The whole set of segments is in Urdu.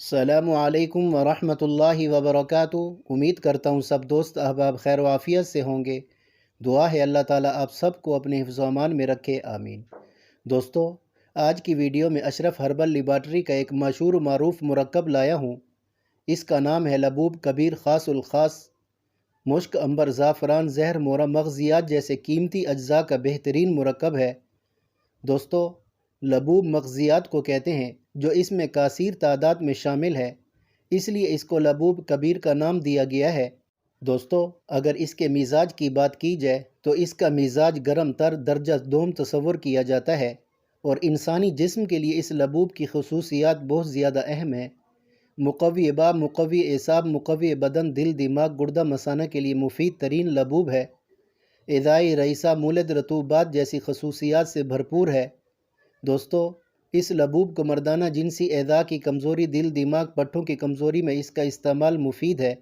السلام علیکم ورحمۃ اللہ وبرکاتہ۔ امید کرتا ہوں سب دوست احباب خیر و عافیت سے ہوں گے۔ دعا ہے اللہ تعالیٰ آپ سب کو اپنے حفظ و امان میں رکھے، آمین۔ دوستو، آج کی ویڈیو میں اشرف ہربل لیبارٹری کا ایک مشہور و معروف مرکب لایا ہوں۔ اس کا نام ہے لبوب کبیر خاص الخاص۔ مشک، عنبر، زعفران، زہر مورا مغزیات جیسے قیمتی اجزاء کا بہترین مرکب ہے۔ دوستو، لبوب مغزیات کو کہتے ہیں جو اس میں کثیر تعداد میں شامل ہے، اس لیے اس کو لبوب کبیر کا نام دیا گیا ہے۔ دوستو، اگر اس کے مزاج کی بات کی جائے تو اس کا مزاج گرم تر درجہ دوم تصور کیا جاتا ہے، اور انسانی جسم کے لیے اس لبوب کی خصوصیات بہت زیادہ اہم ہیں۔ مقوی باب، مقوی اعصاب، مقوی بدن، دل، دماغ، گردہ مثانہ کے لیے مفید ترین لبوب ہے۔ غذائی رئیسہ، مولد رطوبات جیسی خصوصیات سے بھرپور ہے۔ دوستو، اس لبوب کو مردانہ جنسی اعضاء کی کمزوری، دل، دماغ، پٹھوں کی کمزوری میں اس کا استعمال مفید ہے۔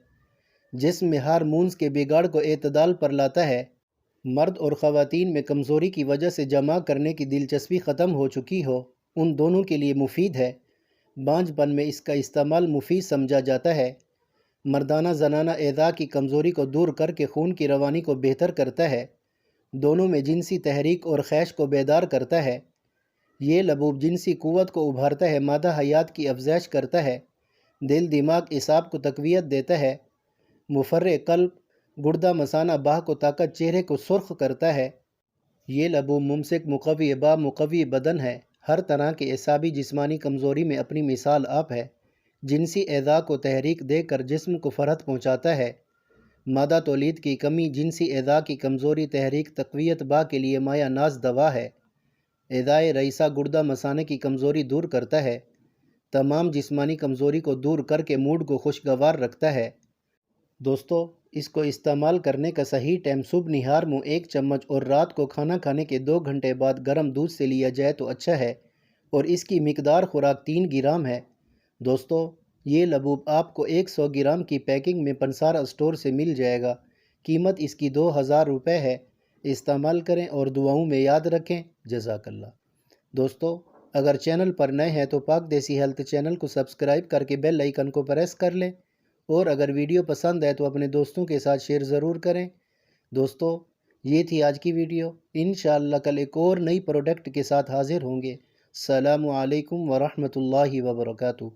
جسم میں ہارمونز کے بگاڑ کو اعتدال پر لاتا ہے۔ مرد اور خواتین میں کمزوری کی وجہ سے جمع کرنے کی دلچسپی ختم ہو چکی ہو، ان دونوں کے لیے مفید ہے۔ بانجھ پن میں اس کا استعمال مفید سمجھا جاتا ہے۔ مردانہ زنانہ اعضاء کی کمزوری کو دور کر کے خون کی روانی کو بہتر کرتا ہے۔ دونوں میں جنسی تحریک اور خواہش کو بیدار کرتا ہے۔ یہ لبوب جنسی قوت کو ابھارتا ہے، مادہ حیات کی افزائش کرتا ہے، دل، دماغ، اعصاب کو تقویت دیتا ہے، مفرح قلب، گردہ مثانہ، باہ کو طاقت، چہرے کو سرخ کرتا ہے۔ یہ لبوب ممسک، مقوی باب، مقوی بدن ہے۔ ہر طرح کے اعصابی جسمانی کمزوری میں اپنی مثال آپ ہے۔ جنسی اعضاء کو تحریک دے کر جسم کو فرحت پہنچاتا ہے۔ مادہ تولید کی کمی، جنسی اعضاء کی کمزوری، تحریک، تقویت باہ کے لیے مایہ ناز دوا ہے۔ غذائے رئیسہ گردہ مثانہ کی کمزوری دور کرتا ہے۔ تمام جسمانی کمزوری کو دور کر کے موڈ کو خوشگوار رکھتا ہے۔ دوستو، اس کو استعمال کرنے کا صحیح ٹائم صبح نہار میں 1 چمچ اور رات کو کھانا کھانے کے 2 گھنٹے بعد گرم دودھ سے لیا جائے تو اچھا ہے، اور اس کی مقدار خوراک 3 گرام ہے۔ دوستو، یہ لبوب آپ کو 100 گرام کی پیکنگ میں پنسارا اسٹور سے مل جائے گا۔ قیمت اس کی 2000 روپے ہے۔ استعمال کریں اور دعاؤں میں یاد رکھیں۔ جزاک اللہ۔ دوستو، اگر چینل پر نئے ہیں تو پاک دیسی ہیلتھ چینل کو سبسکرائب کر کے بیل آئیکن کو پریس کر لیں، اور اگر ویڈیو پسند ہے تو اپنے دوستوں کے ساتھ شیئر ضرور کریں۔ دوستو، یہ تھی آج کی ویڈیو۔ انشاءاللہ کل ایک اور نئی پروڈکٹ کے ساتھ حاضر ہوں گے۔ السلام علیکم ورحمۃ اللہ وبرکاتہ۔